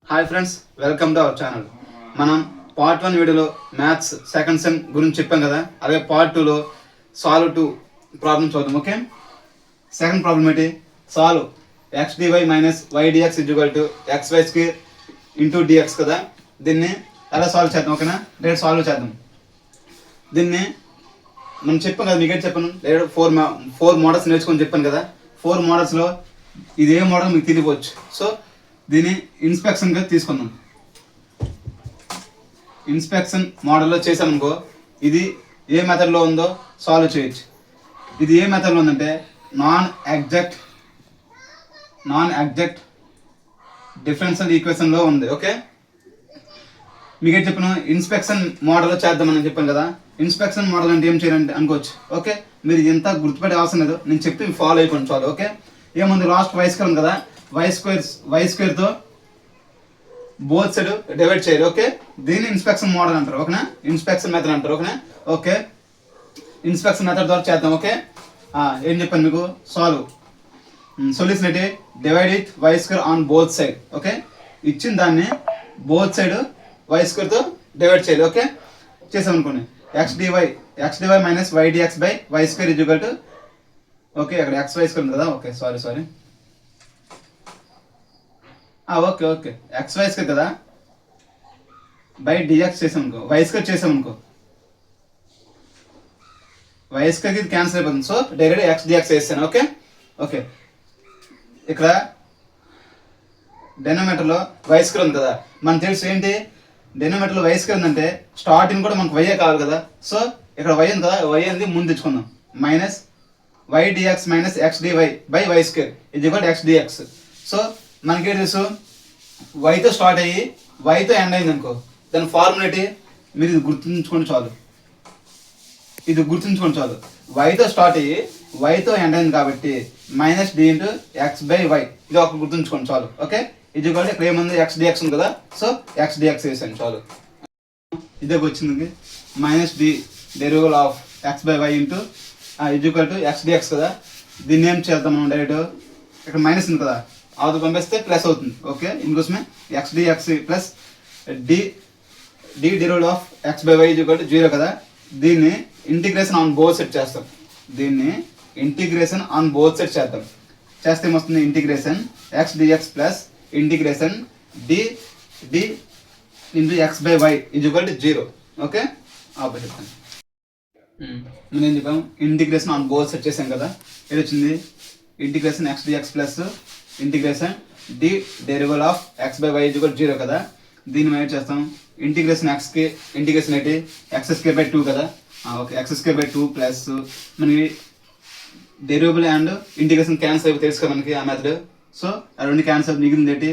Hi friends, welcome to our channel. మనం part 1 వీడియోలో maths second sem గురించి చెప్పాం కదా, అలాగే పార్ట్ 2లో సాల్వ్ 2 ప్రాబ్లమ్ చూద్దాం. ఓకే, సెకండ్ ప్రాబ్లం ఏంటి? Solve x dy minus y dx equal to x y square into dx కదా. దీన్ని ఎలా సాల్వ్ చేద్దాం? ఓకేనా, డైరెక్ట్ సాల్వ్ చేద్దాం. దీన్ని మనం చెప్పాం కదా, మీకేంటి చెప్పాను? డైరెక్ట్ ఫోర్ మోడల్స్ నేర్చుకొని చెప్పాను కదా. 4 మోడల్స్లో ఇది ఏ మోడల్ మీకు తెలియవచ్చు. సో దీన్ని ఇన్స్పెక్షన్గా తీసుకుందాం. ఇన్స్పెక్షన్ మోడల్లో చేసామనుకో, ఇది ఏ మెథడ్లో ఉందో సాల్వ్ చేయొచ్చు. ఇది ఏ మెథడ్లో ఉందంటే నాన్ ఎగ్జాక్ట్ డిఫరెన్షియల్ ఈక్వేషన్లో ఉంది. ఓకే, మీకేం చెప్పాను? ఇన్స్పెక్షన్ మోడల్లో చేద్దామని చెప్పాను కదా. ఇన్స్పెక్షన్ మోడల్ అంటే ఏం చేయాలంటే అనుకోవచ్చు. ఓకే, మీరు ఎంత గుర్తుపెట్టే అవసరం లేదు, నేను చెప్తే ఫాలో అయిపోండి చాలు. ఓకే, ఏముంది? లాస్ట్ వై స్క్వేర్ ఉంది కదా, వై స్క్వేర్తో బోత్ సైడ్ డివైడ్ చేయాలి. ఓకే, దీన్ని ఇన్స్పెక్షన్ మోడల్ అంటారు. ఓకేనా, ఇన్స్పెక్షన్ మెథడ్ అంటారు. ఓకేనా, ఓకే, ఇన్స్పెక్షన్ మెథడ్ ద్వారా చేద్దాం. ఓకే, ఏం చెప్పాను మీకు? సాల్వ్ సొల్యూషన్ ఏంటి? Divide it y square on both side. Okay, ఇచ్చిన దాన్ని బోత్ సైడ్ వై స్క్వేర్తో డివైడ్ చేయాలి. ఓకే, చేసామనుకోండి x dy minus y dx by y square equal to, okay అక్కడ ఎక్స్ వై స్క్వేర్ ఉంది కదా. Okay, sorry okay x y square కదా by dx చేసామనుకో, వై స్క్వేర్ చేసామనుకో, వై స్క్వేర్కి ఇది క్యాన్సిల్ అయిపోతుంది. సో డైరెక్ట్ ఎక్స్ డిఎక్స్ వేస్తాను. ఓకే, ఓకే, ఇక్కడ డెనోమీటర్లో వై స్క్వేర్ ఉంది కదా. మనకు తెలుసు ఏంటి? డెనోమీటర్లో వై స్క్వేర్ ఉందంటే స్టార్టింగ్ కూడా మనకు వైయే కావాలి కదా. సో ఇక్కడ వై ఉంది కదా, వై అనేది ముందు తెచ్చుకుందాం. Minus y dx minus x dy by y square ఇది కూడా ఎక్స్ డిఎక్స్. సో మనకేం తెలుసు? వైతో స్టార్ట్ అయ్యి వైతో ఎండ్ అయింది అనుకో, దాని ఫార్ములేటి మీరు ఇది గుర్తుంచుకోండి చాలు. వైతో స్టార్ట్ అయ్యి వైతో ఎండ్ అయింది కాబట్టి minus d into x by y, ఇది ఒక గుర్తుంచుకోండి చాలు. ఓకే, ఇది కూడా ఇక్కడ ఏముంది? ఎక్స్ డిఎక్స్ ఉంది కదా. సో ఎక్స్ డిఎక్స్ వేసాను చాలు. ఇదే వచ్చింది minus d derivative of x by y into equal to x dx కదా. దీన్ని ఏం చేద్దాం మనం? డైరెక్ట్ ఇక్కడ మైనస్ ఉంది కదా, అది పంపిస్తే ప్లస్ అవుతుంది. ఓకే, ఇందుకోసమే x dx plus d derivative of x by y equal to 0 కదా. దీన్ని ఇంటిగ్రేషన్ ఆన్ బోత్ సైడ్ చేస్తాం. చేస్తే ఏమొస్తుంది? Integration x dx plus integration d into x by y equal to 0. Okay, opposite నేను ఏం చెప్పాము? ఇంటిగ్రేషన్ ఆన్ బోత్ సెట్ చేసాం కదా. ఇది వచ్చింది integration x dx plus integration d derivative of x by y equal 0 కదా. దీన్ని మనం ఏం చేస్తాం? ఇంటిగ్రేషన్ ఎక్స్కి ఇంటిగ్రేషన్ ఏంటి? ఎక్స్ స్క్వేర్ బై 2 కదా. Okay, x square by 2 plus మనకి డెరివేబుల్ అండ్ ఇంటిగ్రేషన్ క్యాన్సిల్ అయిపోయి తెలుసు కదా మనకి ఆ మెథడ్. సో ఆ రెండు క్యాన్సిల్ మిగిలింది ఏంటి?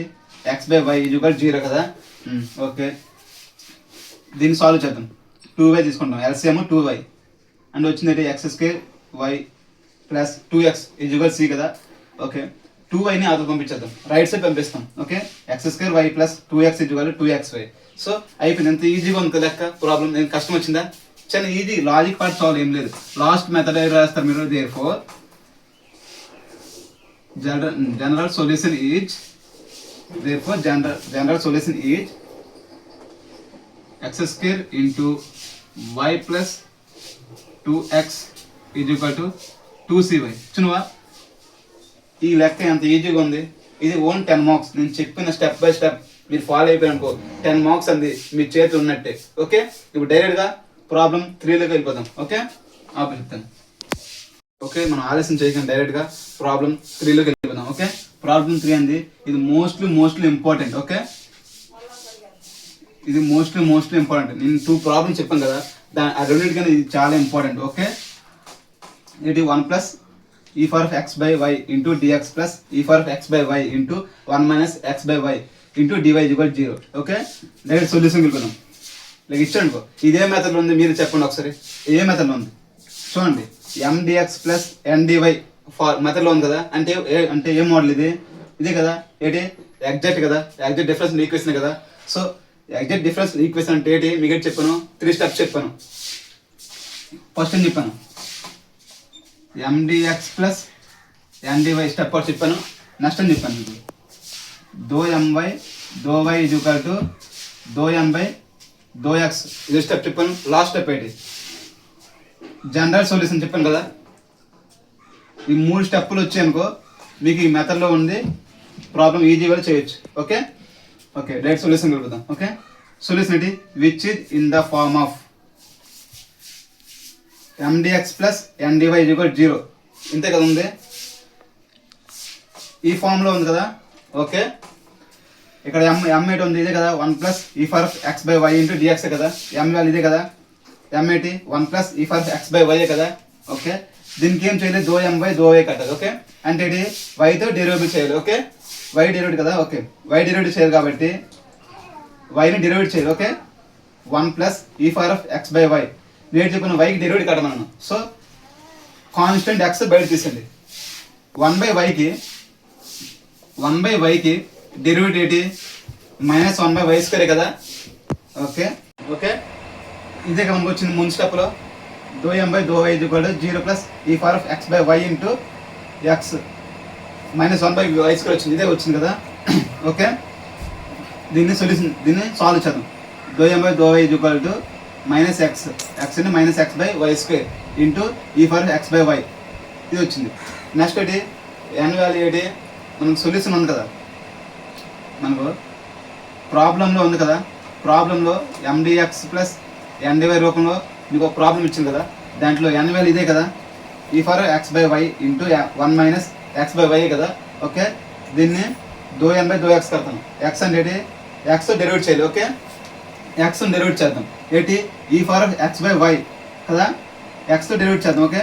ఎక్స్ బై వై ఈక్వల్ 0 కదా. ఓకే, దీన్ని సాల్వ్ చేద్దాం. 2y తీసుకుంటాం, ఎల్సిఎం 2y అండ్ వచ్చింది x square y plus 2x equal c కదా. ఓకే, 2yని అది పంపించేద్దాం, రైట్ సైడ్ పంపిస్తాం. Okay, x square y plus 2x equal 2xy. So అయిపోయింది. ఎంత ఈజీగా ఉంది లెక్క. ప్రాబ్లం నేను కష్టం వచ్చిందా? చాలా ఈజీ. లాజిక్ పార్ట్ సాల్వ్ ఏం లేదు. లాస్ట్ మెథడ్ రాస్తారు మీరు. Therefore general solution is x square into y plus 2x equal to 2cy. చూనువా, ఈ లెక్క ఎంత ఈజీగా ఉంది. ఇది ఓన్ 10 మార్క్స్. నేను చెప్పిన స్టెప్ బై స్టెప్ మీరు ఫాలో అయిపోయారు అనుకో, 10 మార్క్స్ అంది మీ చేతి ఉన్నట్టే. ఓకే, ఇప్పుడు డైరెక్ట్గా ప్రాబ్లం 3లోకి వెళ్ళిపోదాం. ఓకే, చెప్తాను. ఓకే, మనం ఆలస్యం చేయకుండా డైరెక్ట్గా ప్రాబ్లం 3లోకి వెళ్ళిపోదాం. ఓకే, ప్రాబ్లం 3 అంది ఇది మోస్ట్లీ ఇంపార్టెంట్. ఓకే, ఇది మోస్ట్లీ ఇంపార్టెంట్. నేను 2 ప్రాబ్లమ్స్ చెప్పాను కదా, ఆ రెండింటికన్నా ఇది చాలా ఇంపార్టెంట్. ఓకే, ఇది 1 plus e for x by y into dx plus e for x by y into 1 minus x by y into dy equal 0. Okay, direct solution వెళ్ళిపోదాం. Like ఇచ్చానుకో, ఇదే మెథడ్లో ఉంది. మీరు చెప్పండి ఒకసారి, ఏ మెథడ్లో ఉంది చూడండి. ఎండిఎక్స్ ప్లస్ ఎన్డివై మెథడ్లో ఉంది కదా. అంటే ఏ మోడల్ ఇది? ఇదే కదా. ఏంటి? ఎగ్జాక్ట్ కదా, ఎగ్జాక్ట్ డిఫరెన్స్ ఈక్వేషన్ కదా. సో ఎగ్జాక్ట్ డిఫరెన్స్ ఈక్వేషన్ అంటే ఏంటి? మీకు చెప్పాను, 3 స్టెప్స్ చెప్పాను. ఫస్ట్ ఏం చెప్పాను? M dx plus N dy step out చెప్పాను. నెక్స్ట్ అని చెప్పాను మీకు doe my doe y is equal to though N by though x. ఇది స్టెప్ చెప్పాను. లాస్ట్ స్టెప్ ఏంటి? జనరల్ సొల్యూషన్ చెప్పాను కదా. ఈ 3 స్టెప్పులు వచ్చాయనుకో మీకు ఈ మెథడ్లో ఉంది ప్రాబ్లం ఈజీగా చేయొచ్చు. ఓకే ఓకే డైరెక్ట్ సొల్యూషన్ కలుపుదాం. ఓకే సొల్యూషన్ ఏంటి? Which is in the form of mdx plus ndy equal 0. ఇంతే కదా ఉంది, ఈ ఫామ్లో ఉంది కదా. ఓకే ఇక్కడ m ఏంటి ఉంది? ఇదే కదా 1 plus e for x by y into dx కదా. m వాల్యూ ఇదే కదా. m ఏంటి? 1 plus e for x by y కదా. ఓకే దీనికి ఏం చేయాలి? Do m by do y కట్టాలి. ఓకే అంటే ఇది వైతో డెరివేటివ్ చేయాలి. ఓకే వై డెరివేటివ్ కదా. ఓకే వై డెరివేటివ్ చేయాలి కాబట్టి వైని డెరివేటివ్ చేయాలి. Okay 1 plus e power of x by y నేను చెప్పిన వైకి డెరివేటివ్ కట్టమన్నాను. సో కాన్స్టెంట్ ఎక్స్ బయట తీసండి. 1 బై వైకి డెరివేటివ్ ఏంటి? మైనస్ 1 బై వై స్క్వేర్ కదా. ఓకే ఓకే ఇదే కదా మనకు వచ్చింది ముందు స్టెప్లో. Do m by do y equal to 0 plus e power of x by y into x minus 1 by y square వచ్చింది. ఇదే వచ్చింది కదా. ఓకే దీన్ని సాల్వ్ చేద్దాం. Do m by do y equal to minus x అంటే minus x by y square into e power x by y. ఇది వచ్చింది. Next ఏంటి? ఎన్ వాల్యూ ఏంటి? మనకు సొల్యూషన్ ఉంది కదా, మనకు ప్రాబ్లంలో ఉంది కదా. ప్రాబ్లంలో ఎండిఎక్స్ ప్లస్ ఎన్డివై రూపంలో మీకు ఒక ప్రాబ్లం ఇచ్చింది కదా. దాంట్లో ఎన్ వాల్యూ ఇదే కదా. ఈ for x by y into 1 minus x by y కదా. ఓకే దీన్ని doe N by though x కడతాం. ఎక్స్ అంటే ఏంటి? ఎక్స్ డెరివేట్ చేయాలి. ఓకే ఎక్స్ డెరివేట్ చేద్దాం. ఏంటి? ఈ ఫర్ ఎక్స్ బై వై కదా. ఎక్స్ డెరివేట్ చేద్దాం. ఓకే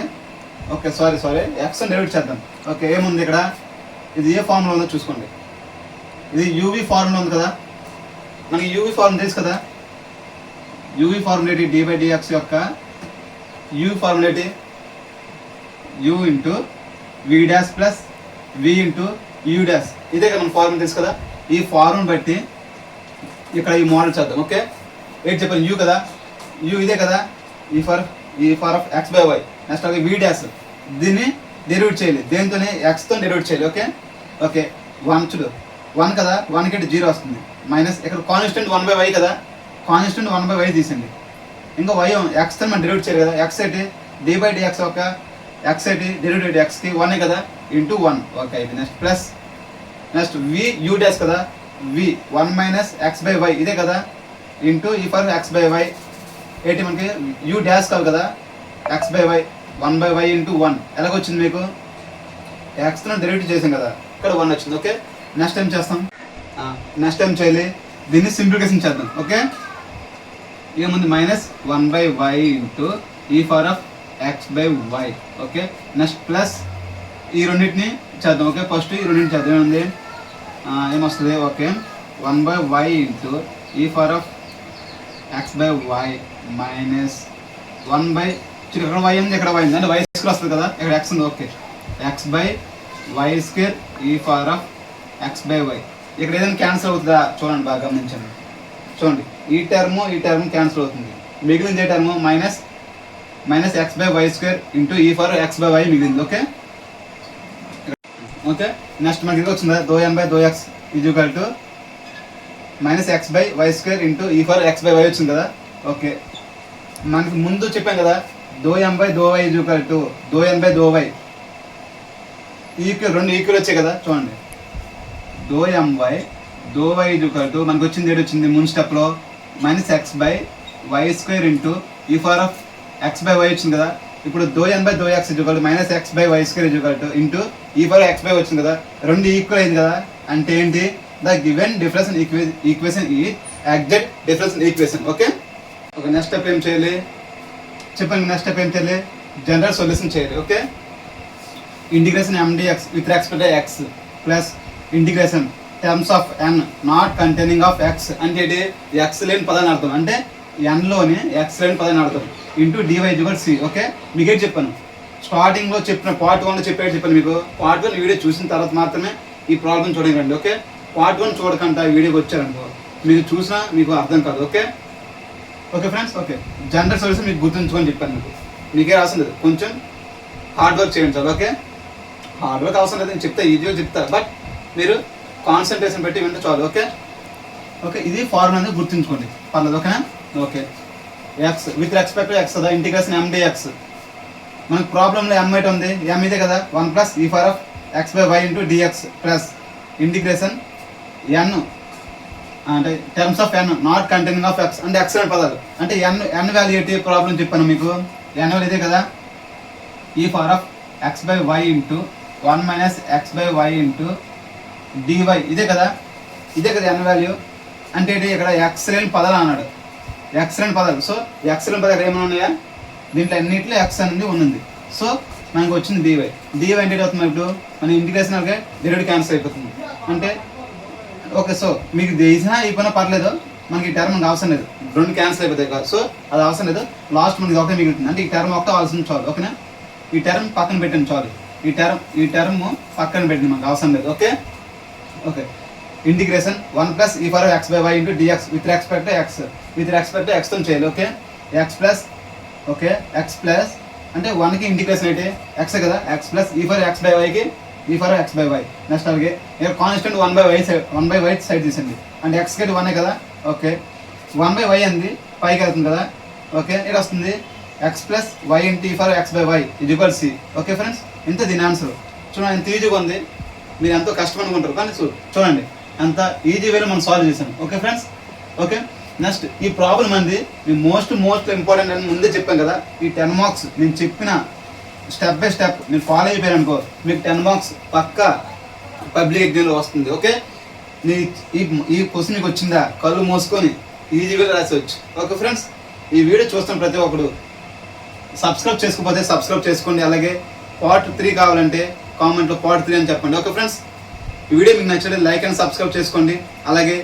ఓకే సారీ ఎక్స్ డెరివేట్ చేద్దాం. ఓకే ఏముంది ఇక్కడ? ఇది ఏ ఫార్ములా ఉందో చూసుకోండి. ఇది యూవీ ఫార్ములా ఉంది కదా. మనకి యూవీ ఫార్ములా తెలుసు కదా. యూవీ ఫార్ములా ఏంటి? డి బై డిఎక్స్ యొక్క యూవీ ఫార్ములా ఏంటి? U into v dash plus v into u dash. ఇదే కదా మన ఫార్ములా తెలుసు కదా. ఈ ఫార్ములా బట్టి ఇక్కడ ఈ మోడల్ చేద్దాం. ఓకే ఏంటి చెప్పాను? యూ కదా. యూ ఇదే కదా. ఈ power of x by y. Next అలాగే వి డాష్ దీన్ని డెరివేట్ చేయాలి. దేనితోనే ఎక్స్తో డెరివేట్ చేయాలి. ఓకే ఓకే 1 చూడు 1 కదా. 1కి 0 వస్తుంది. మైనస్ ఇక్కడ కాన్స్టెంట్ 1 బై వై కదా. కాన్స్టెంట్ 1 బై వై తీసండి. ఇంకా వై ఎక్స్తో మనం డెరివేట్ చేయాలి కదా. ఎక్స్ ఏంటి? డి బై డిఎక్స్ ఒక ఎక్స్ ఏంటి? డెరివేటివ్ ఎక్స్కి 1 కదా ఇంటూ 1. ఓకే ఇది next plus next v u dash కదా. V 1 minus x by y ఇదే కదా into e for x by why ఏంటి? మనకి యూ డాష్ కాదు కదా. X by y 1 by y into 1 ఎలాగొచ్చింది మీకు? ఎక్స్తో డెరివేటివ్ చేసాం కదా, ఇక్కడ 1 వచ్చింది. ఓకే నెక్స్ట్ టైం చేస్తాం. నెక్స్ట్ టైం చేయాలి. దీన్ని సింప్లిఫికేషన్ చేద్దాం. ఓకే ఏముంది? Minus 1 by y into e power of x by y. Okay next plus ఈ రెండింటిని చేద్దాం. ఓకే ఫస్ట్ ఈ రెండింటిని చేద్దాం. ఏముంది? ఏమొస్తుంది? Okay 1 by y into e power of x by y minus 1 by ఇక్కడ వై ఉంది, ఇక్కడ వై ఉంది అంటే వై స్క్వేర్ వస్తుంది కదా. ఇక్కడ ఎక్స్ ఉంది. Okay x by y square e power of x by y. ఇక్కడ ఏదైనా క్యాన్సిల్ అవుతుందా చూడండి, బాగా గమనించండి. చూడండి ఈ టర్మ్ క్యాన్సిల్ అవుతుంది. మిగిలింది ఏ term? Minus x by y square into e for x by y మిగిలింది. ఓకే ఓకే నెక్స్ట్ మనకి ఇది వచ్చిందా? Do N by though x is equal to minus x by y square into e for x by y వచ్చింది కదా. Okay మనకి ముందు చెప్పాం కదా do m by do y is equal to though N by do y. రెండు equal వచ్చాయి కదా. చూడండి do m by do y is equal to మనకు వచ్చింది ఏడు వచ్చింది ముందు స్టెప్లో minus x by y square into e power of x by y వచ్చింది కదా. ఇప్పుడు do N by though x is equal to minus x by y square is equal to into e for x by వచ్చింది కదా. రెండు equal అయింది కదా. అంటే ఏంటి? The given difference equation is exact difference equation. Okay okay next step ఏం చేయాలి చెప్పండి. నెక్స్ట్ స్టెప్ ఏం చేయాలి? జనరల్ సొల్యూషన్ చేయాలి. Okay integration mdx with respect to x plus integration terms of n not containing of x అంటే x లేని పదాన్ని అర్థం. అంటే n లోని x లేని పదాన్ని అర్థం into dy equal c. Okay మీకేం చెప్పాను? స్టార్టింగ్లో చెప్పిన పార్ట్ 1లో చెప్పాను మీకు. పార్ట్ 1 వీడియో చూసిన తర్వాత మాత్రమే ఈ ప్రాబ్లం చూడండి. ఓకే పార్ట్ 1 చూడకుండా వీడియోకి వచ్చారనుకో మీరు చూసినా మీకు అర్థం కాదు. Okay okay friends. Okay general solution మీకు గుర్తుంచుకొని చెప్పాను. మీకే అవసరం లేదు, కొంచెం హార్డ్ వర్క్ చేయండి చాలు. ఓకే హార్డ్ వర్క్ అవసరం లేదు, నేను చెప్తా ఈజీగా చెప్తా, బట్ మీరు కాన్సన్ట్రేషన్ పెట్టి వింటే చాలు. ఓకే ఓకే, ఇది ఫార్ములా అనేది గుర్తుంచుకోండి, పర్లేదు. ఓకేనా? Okay, X with respect X కదా, ఇంటిగ్రేషన్ ఎం డిఎక్స్. మనకు ప్రాబ్లంలో ఎం అయితే ఉంది, ఎం ఇదే కదా, 1 plus e power of x by y into dx plus integration n అంటే terms of n not containing of x అంటే ఎక్స్ అనే పదాలు. అంటే ఎన్ వాల్యూ ఏంటి ప్రాబ్లం చెప్పాను మీకు, ఎన్ వాల్యూ ఇదే కదా, e power of x by y into 1 minus x by y into d y ఇదే కదా ఎన్ వాల్యూ. అంటే ఏంటి, ఇక్కడ ఎక్స్ లేని పదాలు అన్నాడు, ఎక్స్ లేని పదాలు. సో ఎక్స్ లేని పదాలు ఏమైనా ఉన్నాయా, దీంట్లో అన్నింటిలో ఎక్స్ అనేది ఉంది. సో మనకు వచ్చింది డివై. డివై అంటే అవుతుంది ఇప్పుడు మన ఇంటిగ్రేషన్ అలాగే డెరివేటివ్ క్యాన్సిల్ అయిపోతుంది. అంటే ఓకే, సో మీకు తెలిసినా అయిపోయినా పర్లేదు, మనకి ఈ టర్మ్ మనకు అవసరం లేదు, రెండు క్యాన్సిల్ అయిపోతాయి కదా. సో అది అవసరం లేదు, లాస్ట్ మనకి ఒకటే మిగులుతుంది. అంటే ఈ టర్మ్ ఒకటే అవసరం చాలు. ఓకేనా? ఈ టర్మ్ పక్కన పెట్టండి చాలు, ఈ టర్మ్ పక్కన పెట్టండి, మనకు అవసరం లేదు. Okay okay, integration 1 plus e power x by y into dx with respect ఎక్స్తో చేయాలి. Okay, x plus okay x plus అంటే 1కి ఇంటిగ్రేషన్ అయితే ఎక్స్ కదా, x plus e power x by వైకి e power x by y. Next అలాగే ఇక్కడ constant 1 by y side తీసండి, అంటే ఎక్స్ గట్టి 1 కదా. ఓకే, 1 బై వై అంది పైకి వెళ్తుంది కదా. ఓకే, ఇక్కడ వస్తుంది X plus why into e power x by y ఇది ఈక్వల్ సి. ఓకే ఫ్రెండ్స్, ఇంత దీని ఆన్సర్. చూడండి ఎంత ఈజీగా ఉంది, మీరు ఎంతో కష్టం అనుకుంటారు కానీ చూడండి అంత ఈజీ వేలో మనం సాల్వ్ చేశాను. Okay friends, okay. నెక్స్ట్ ఈ ప్రాబ్లం అంది మీ మోస్ట్ ఇంపార్టెంట్ అని ముందే చెప్పాను కదా. ఈ 10 మార్క్స్ నేను చెప్పిన స్టెప్ బై స్టెప్ మీరు ఫాలో అయిపోయారు అనుకో, మీకు 10 మార్క్స్ పక్కా పబ్లిక్ ఎగ్జామ్లో వస్తుంది. ఓకే, ఈ క్వశ్చన్ మీకు వచ్చిందా, కళ్ళు మూసుకొని ఈజీగా రాసేవచ్చు. ఓకే ఫ్రెండ్స్, ఈ వీడియో చూస్తున్న ప్రతి ఒక్కరు సబ్స్క్రైబ్ చేసుకోకపోతే సబ్స్క్రైబ్ చేసుకోండి. అలాగే పార్ట్ 3 కావాలంటే కామెంట్లో పార్ట్ 3 అని చెప్పండి. ఓకే ఫ్రెండ్స్, ఈ వీడియో మీకు నచ్చితే లైక్ అండ్ సబ్స్క్రైబ్ చేసుకోండి. అలాగే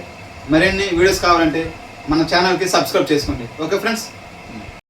మరిన్ని వీడియోస్ కావాలంటే మన ఛానల్కి సబ్స్క్రైబ్ చేసుకోండి. Okay friends.